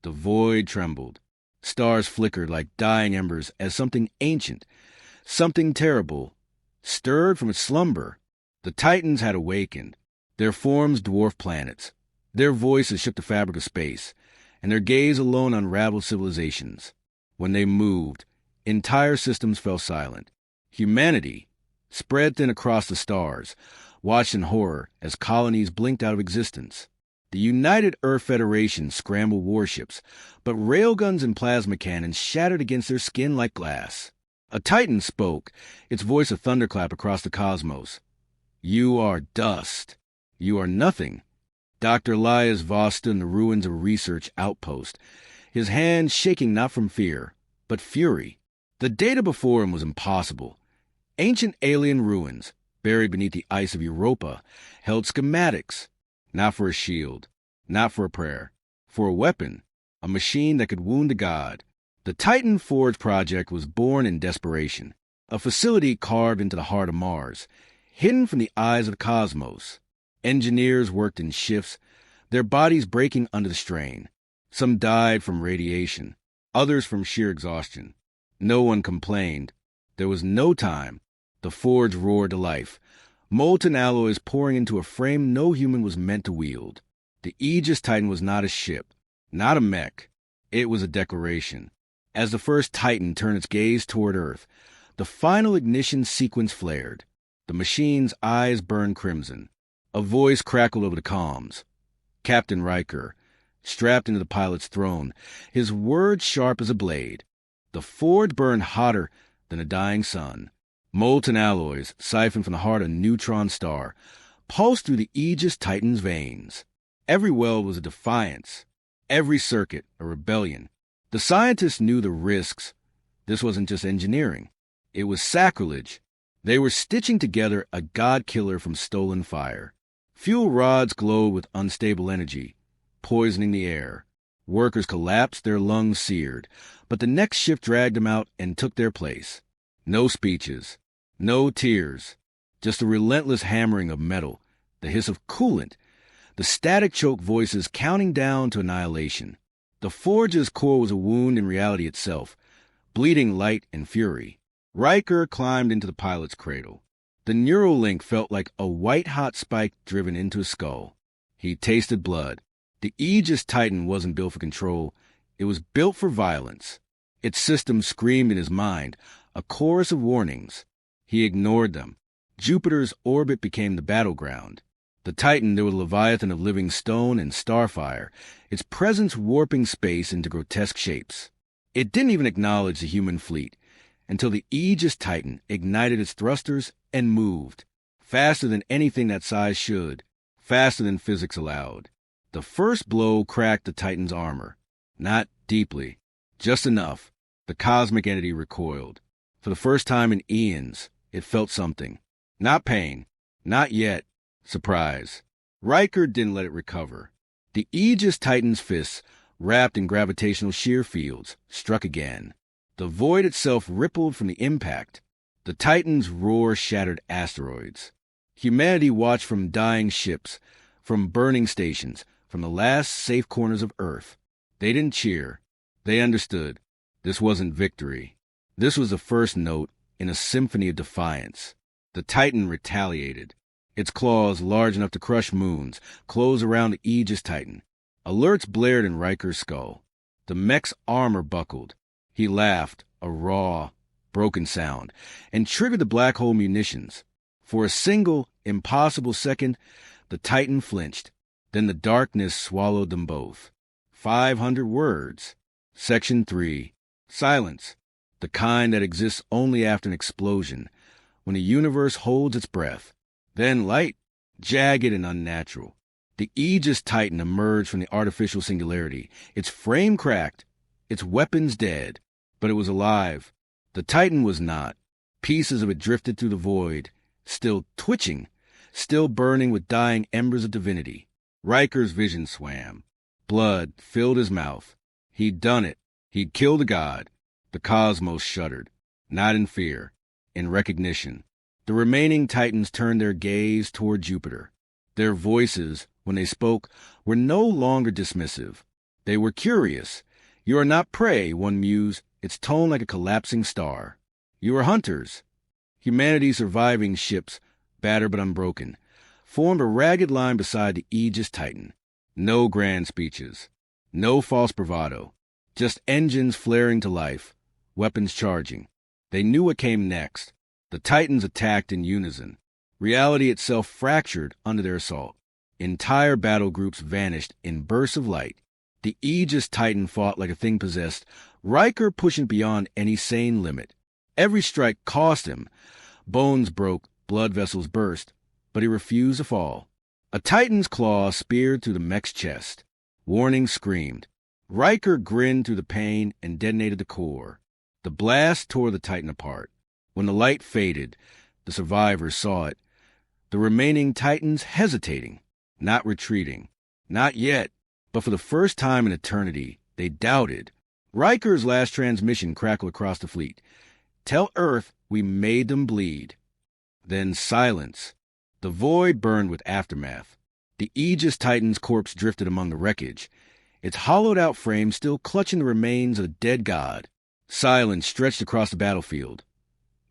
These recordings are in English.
The void trembled. Stars flickered like dying embers as something ancient, something terrible, stirred from its slumber. The Titans had awakened. Their forms dwarfed planets. Their voices shook the fabric of space, and their gaze alone unraveled civilizations. When they moved, entire systems fell silent. Humanity, spread thin across the stars, watched in horror as colonies blinked out of existence. The United Earth Federation scrambled warships, but railguns and plasma cannons shattered against their skin like glass. A Titan spoke, its voice a thunderclap across the cosmos. "You are dust. You are nothing." Dr. Elias Voss stood in the ruins of a research outpost, his hands shaking not from fear, but fury. The data before him was impossible. Ancient alien ruins, buried beneath the ice of Europa, held schematics, not for a shield, not for a prayer, for a weapon, a machine that could wound a god. The Titan Forge project was born in desperation, a facility carved into the heart of Mars, hidden from the eyes of the cosmos. Engineers worked in shifts, their bodies breaking under the strain. Some died from radiation, others from sheer exhaustion. No one complained. There was no time. The forge roared to life, molten alloys pouring into a frame no human was meant to wield. The Aegis Titan was not a ship, not a mech. It was a declaration. As the first Titan turned its gaze toward Earth, the final ignition sequence flared. The machine's eyes burned crimson. A voice crackled over the comms. Captain Riker, strapped into the pilot's throne, his words sharp as a blade. The forge burned hotter than a dying sun. Molten alloys, siphoned from the heart of a neutron star, pulsed through the Aegis Titan's veins. Every weld was a defiance, every circuit a rebellion. The scientists knew the risks. This wasn't just engineering. It was sacrilege. They were stitching together a god-killer from stolen fire. Fuel rods glowed with unstable energy, poisoning the air. Workers collapsed, their lungs seared, but the next shift dragged them out and took their place. No speeches, no tears, just the relentless hammering of metal, the hiss of coolant, the static choke voices counting down to annihilation. The forge's core was a wound in reality itself, bleeding light and fury. Riker climbed into the pilot's cradle. The neural link felt like a white-hot spike driven into his skull. He tasted blood. The Aegis Titan wasn't built for control. It was built for violence. Its system screamed in his mind, a chorus of warnings. He ignored them. Jupiter's orbit became the battleground. The Titan, there was a leviathan of living stone and starfire, its presence warping space into grotesque shapes. It didn't even acknowledge the human fleet until the Aegis Titan ignited its thrusters and moved, faster than anything that size should, faster than physics allowed. The first blow cracked the Titan's armor. Not deeply, just enough. The cosmic entity recoiled. For the first time in eons, it felt something. Not pain. Not yet. Surprise. Riker didn't let it recover. The Aegis Titan's fists, wrapped in gravitational shear fields, struck again. The void itself rippled from the impact. The Titan's roar shattered asteroids. Humanity watched from dying ships, from burning stations, from the last safe corners of Earth. They didn't cheer. They understood. This wasn't victory. This was the first note in a symphony of defiance. The Titan retaliated. Its claws, large enough to crush moons, closed around the Aegis Titan. Alerts blared in Riker's skull. The mech's armor buckled. He laughed, a raw, broken sound, and triggered the black hole munitions. For a single, impossible second, the Titan flinched. Then the darkness swallowed them both. 500 words. Section 3. Silence. The kind that exists only after an explosion, when the universe holds its breath. Then light, jagged and unnatural. The Aegis Titan emerged from the artificial singularity, its frame cracked, its weapons dead. But it was alive. The Titan was not. Pieces of it drifted through the void, still twitching, still burning with dying embers of divinity. Riker's vision swam. Blood filled his mouth. He'd done it. He'd killed a god. The cosmos shuddered, not in fear, in recognition. The remaining Titans turned their gaze toward Jupiter. Their voices, when they spoke, were no longer dismissive. They were curious. You are not prey, one mused, its tone like a collapsing star. You are hunters. Humanity's surviving ships, battered but unbroken, formed a ragged line beside the Aegis Titan. No grand speeches. No false bravado. Just engines flaring to life, weapons charging. They knew what came next. The Titans attacked in unison. Reality itself fractured under their assault. Entire battle groups vanished in bursts of light. The Aegis Titan fought like a thing possessed, Riker pushing beyond any sane limit. Every strike cost him. Bones broke, blood vessels burst, but he refused to fall. A Titan's claw speared through the mech's chest. Warning screamed. Riker grinned through the pain and detonated the core. The blast tore the Titan apart. When the light faded, the survivors saw it. The remaining Titans hesitating, not retreating. Not yet, but for the first time in eternity, they doubted. Riker's last transmission crackled across the fleet. Tell Earth we made them bleed. Then silence. The void burned with aftermath. The Aegis Titan's corpse drifted among the wreckage, its hollowed-out frame still clutching the remains of a dead god. Silence stretched across the battlefield.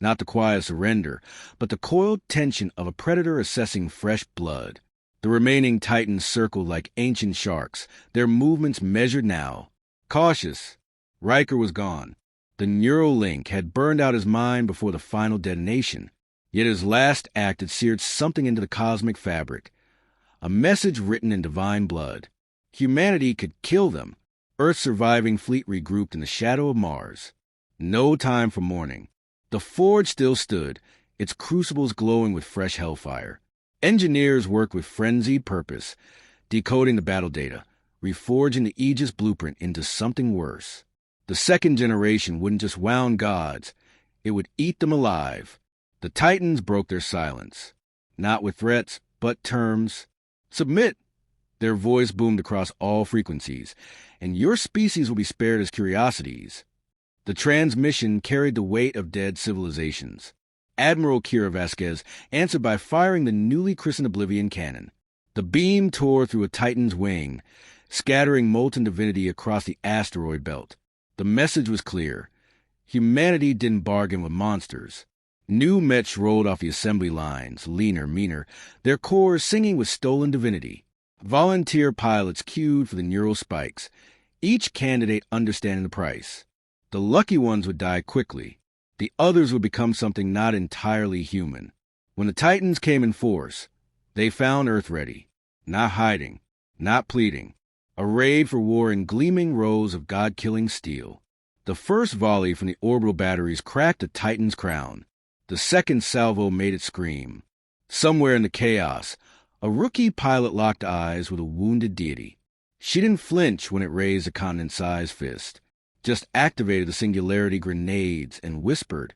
Not the quiet of surrender, but the coiled tension of a predator assessing fresh blood. The remaining Titans circled like ancient sharks, their movements measured now. Cautious. Riker was gone. The neural link had burned out his mind before the final detonation. Yet his last act had seared something into the cosmic fabric. A message written in divine blood. Humanity could kill them. Earth's surviving fleet regrouped in the shadow of Mars. No time for mourning. The forge still stood, its crucibles glowing with fresh hellfire. Engineers worked with frenzied purpose, decoding the battle data, reforging the Aegis blueprint into something worse. The second generation wouldn't just wound gods, it would eat them alive. The Titans broke their silence. Not with threats, but terms. Submit. Their voice boomed across all frequencies, and your species will be spared as curiosities. The transmission carried the weight of dead civilizations. Admiral Kira Vasquez answered by firing the newly christened Oblivion cannon. The beam tore through a Titan's wing, scattering molten divinity across the asteroid belt. The message was clear. Humanity didn't bargain with monsters. New mechs rolled off the assembly lines, leaner, meaner, their cores singing with stolen divinity. Volunteer pilots queued for the neural spikes, each candidate understanding the price. The lucky ones would die quickly. The others would become something not entirely human. When the Titans came in force, they found Earth ready, not hiding, not pleading, arrayed for war in gleaming rows of god-killing steel. The first volley from the orbital batteries cracked the Titan's crown. The second salvo made it scream. Somewhere in the chaos, a rookie pilot locked eyes with a wounded deity. She didn't flinch when it raised a continent-sized fist, just activated the singularity grenades and whispered,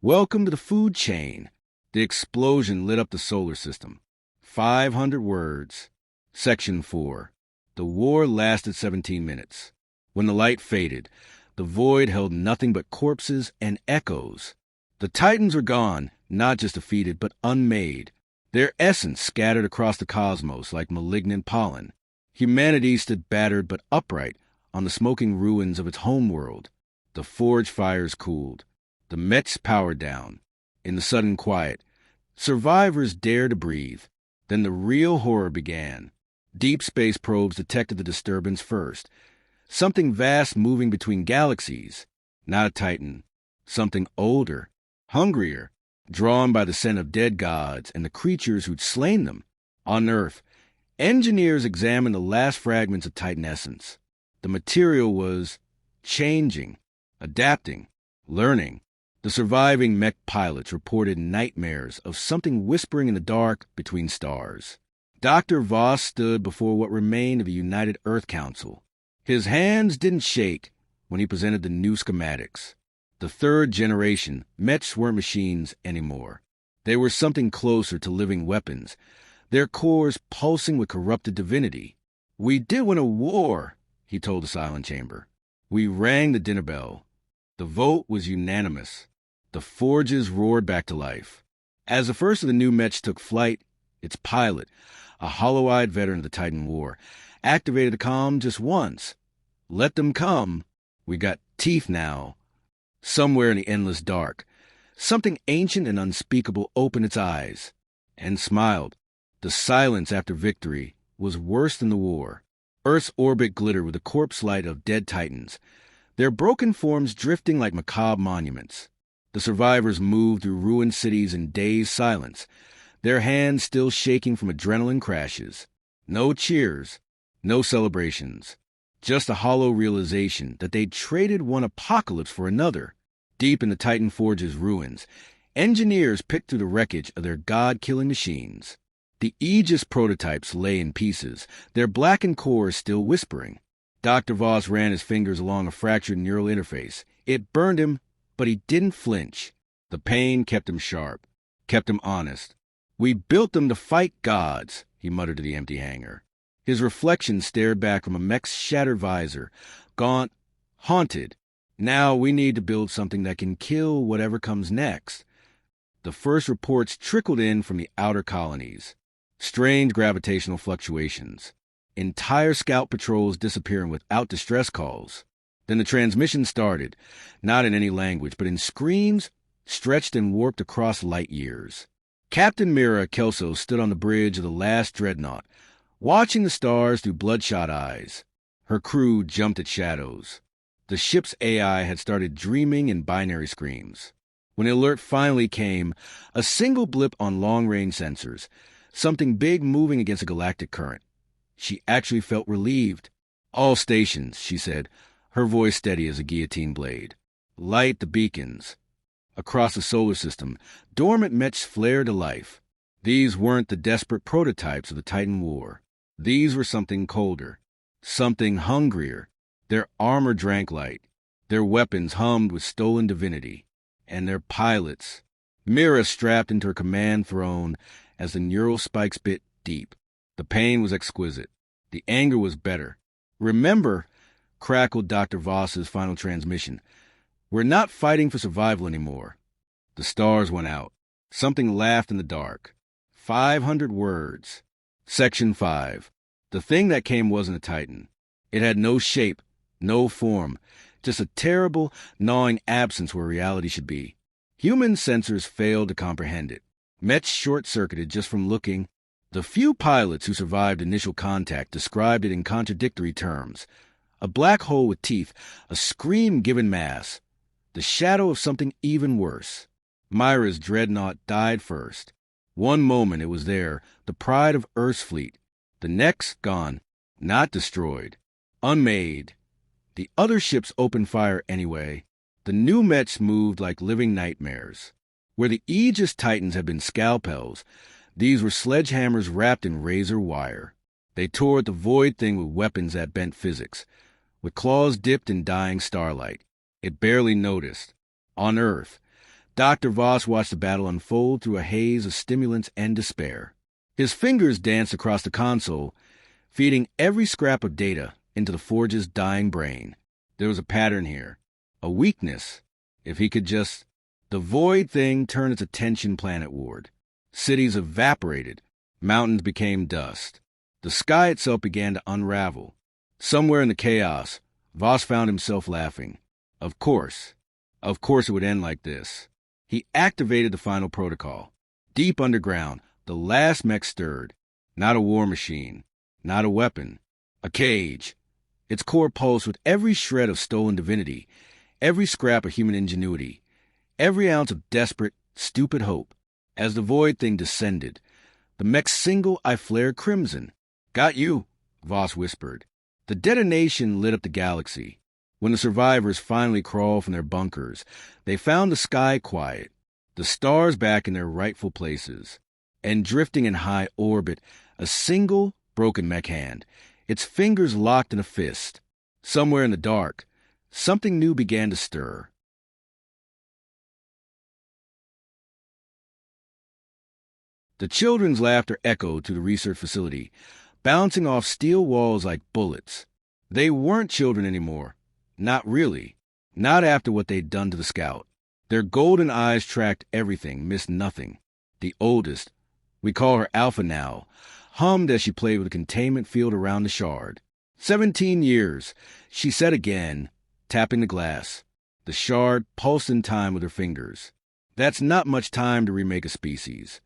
"Welcome to the food chain." The explosion lit up the solar system. 500 words. Section 4. The war lasted 17 minutes. When the light faded, the void held nothing but corpses and echoes. The Titans were gone, not just defeated, but unmade. Their essence scattered across the cosmos like malignant pollen. Humanity stood battered but upright on the smoking ruins of its homeworld. The forge fires cooled. The mechs powered down. In the sudden quiet, survivors dared to breathe. Then the real horror began. Deep space probes detected the disturbance first. Something vast moving between galaxies. Not a Titan. Something older, hungrier, drawn by the scent of dead gods and the creatures who'd slain them. On Earth, engineers examined the last fragments of Titan essence. The material was changing, adapting, learning. The surviving mech pilots reported nightmares of something whispering in the dark between stars. Dr. Voss stood before what remained of the United Earth Council. His hands didn't shake when he presented the new schematics. The third generation, mechs weren't machines anymore. They were something closer to living weapons, their cores pulsing with corrupted divinity. "We did win a war," he told the silent chamber. We rang the dinner bell. The vote was unanimous. The forges roared back to life. As the first of the new mechs took flight, its pilot, a hollow-eyed veteran of the Titan War, activated the comm just once. Let them come. We got teeth now. Somewhere in the endless dark, something ancient and unspeakable opened its eyes and smiled. The silence after victory was worse than the war. Earth's orbit glittered with the corpse light of dead titans, their broken forms drifting like macabre monuments. The survivors moved through ruined cities in dazed silence, their hands still shaking from adrenaline crashes. No cheers, no celebrations, just a hollow realization that they'd traded one apocalypse for another. Deep in the Titan Forge's ruins, engineers picked through the wreckage of their god-killing machines. The Aegis prototypes lay in pieces, their blackened cores still whispering. Dr. Voss ran his fingers along a fractured neural interface. It burned him, but he didn't flinch. The pain kept him sharp, kept him honest. "We built them to fight gods," he muttered to the empty hangar. His reflection stared back from a mech's shattered visor, gaunt, haunted. "Now we need to build something that can kill whatever comes next." The first reports trickled in from the outer colonies. Strange gravitational fluctuations. Entire scout patrols disappearing without distress calls. Then the transmission started, not in any language, but in screams stretched and warped across light years. Captain Mira Kelso stood on the bridge of the last dreadnought, watching the stars through bloodshot eyes. Her crew jumped at shadows. The ship's AI had started dreaming in binary screams. When the alert finally came, a single blip on long-range sensors, something big moving against a galactic current. She actually felt relieved. "All stations," she said, her voice steady as a guillotine blade. "Light the beacons." Across the solar system, dormant mechs flared to life. These weren't the desperate prototypes of the Titan War. These were something colder, something hungrier. Their armor drank light. Their weapons hummed with stolen divinity. And their pilots. Mira strapped into her command throne as the neural spikes bit deep. The pain was exquisite. The anger was better. "Remember," crackled Dr. Voss's final transmission, "we're not fighting for survival anymore." The stars went out. Something laughed in the dark. 500 words. Section 5. The thing that came wasn't a Titan. It had no shape, no form, just a terrible, gnawing absence where reality should be. Human sensors failed to comprehend it. Mechs short-circuited just from looking. The few pilots who survived initial contact described it in contradictory terms. A black hole with teeth, a scream-given mass, the shadow of something even worse. Myra's dreadnought died first. One moment it was there, the pride of Earth's fleet. The next, gone, not destroyed, unmade. The other ships opened fire anyway. The new mechs moved like living nightmares. Where the Aegis Titans had been scalpels, these were sledgehammers wrapped in razor wire. They tore at the void thing with weapons that bent physics, with claws dipped in dying starlight. It barely noticed. On Earth, Dr. Voss watched the battle unfold through a haze of stimulants and despair. His fingers danced across the console, feeding every scrap of data into the Forge's dying brain. There was a pattern here, a weakness. If he could just... The void thing turned its attention planetward. Cities evaporated. Mountains became dust. The sky itself began to unravel. Somewhere in the chaos, Voss found himself laughing. Of course it would end like this. He activated the final protocol. Deep underground, the last mech stirred. Not a war machine, not a weapon, a cage. Its core pulsed with every shred of stolen divinity, every scrap of human ingenuity, every ounce of desperate, stupid hope. As the void thing descended, the mech's single eye flared crimson. "Got you," Voss whispered. The detonation lit up the galaxy. When the survivors finally crawled from their bunkers, they found the sky quiet, the stars back in their rightful places, and drifting in high orbit, a single broken mech hand, its fingers locked in a fist. Somewhere in the dark, something new began to stir. The children's laughter echoed through the research facility, bouncing off steel walls like bullets. They weren't children anymore. Not really. Not after what they'd done to the scout. Their golden eyes tracked everything, missed nothing. The oldest, we call her Alpha now, hummed as she played with a containment field around the shard. "17 years," she said again, tapping the glass. The shard pulsed in time with her fingers. "That's not much time to remake a species."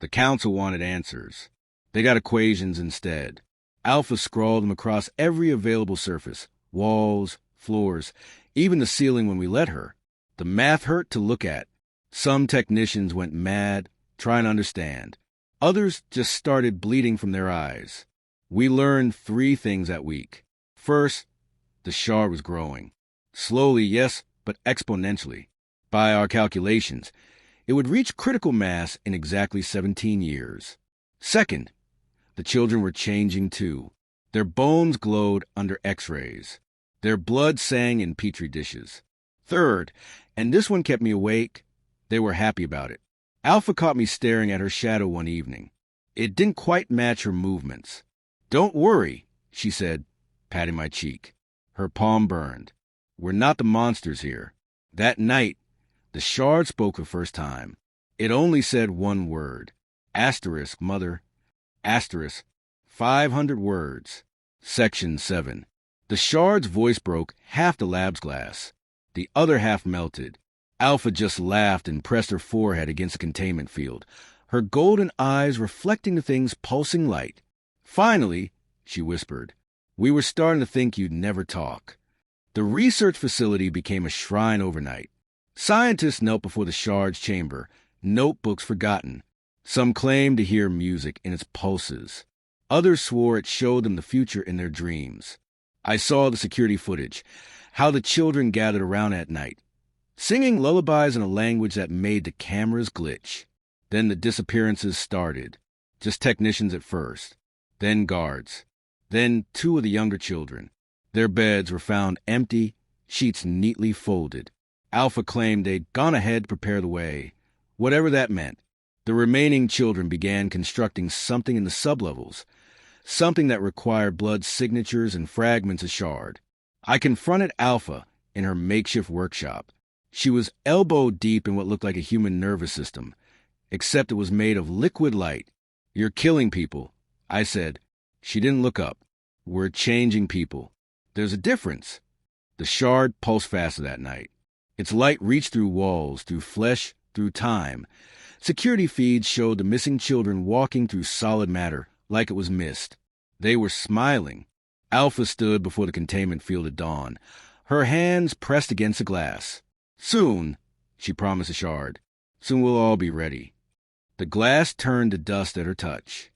The council wanted answers. They got equations instead. Alpha scrawled them across every available surface, walls, floors, even the ceiling when we let her. The math hurt to look at. Some technicians went mad, trying to understand. Others just started bleeding from their eyes. We learned 3 things that week. First, the shard was growing. Slowly, yes, but exponentially. By our calculations, it would reach critical mass in exactly 17 years. Second, the children were changing too. Their bones glowed under X-rays. Their blood sang in petri dishes. Third, and this one kept me awake, they were happy about it. Alpha caught me staring at her shadow one evening. It didn't quite match her movements. "Don't worry," she said, patting my cheek. Her palm burned. "We're not the monsters here." That night, the shard spoke for the first time. It only said one word. Asterisk, mother. Asterisk. 500 words. Section 7. The shard's voice broke half the lab's glass. The other half melted. Alpha just laughed and pressed her forehead against the containment field, her golden eyes reflecting the thing's pulsing light. "Finally," she whispered, "we were starting to think you'd never talk." The research facility became a shrine overnight. Scientists knelt before the shard's chamber, notebooks forgotten. Some claimed to hear music in its pulses. Others swore it showed them the future in their dreams. I saw the security footage, how the children gathered around at night, singing lullabies in a language that made the cameras glitch. Then the disappearances started. Just technicians at first. Then guards. Then 2 of the younger children. Their beds were found empty, sheets neatly folded. Alpha claimed they'd gone ahead to prepare the way, whatever that meant. The remaining children began constructing something in the sublevels, something that required blood signatures and fragments of shard. I confronted Alpha in her makeshift workshop. She was elbow deep in what looked like a human nervous system, except it was made of liquid light. "You're killing people," I said. She didn't look up. "We're changing people. There's a difference." The shard pulsed faster that night. Its light reached through walls, through flesh, through time. Security feeds showed the missing children walking through solid matter, like it was mist. They were smiling. Alpha stood before the containment field at dawn, her hands pressed against the glass. "Soon," she promised the shard. "Soon we'll all be ready." The glass turned to dust at her touch.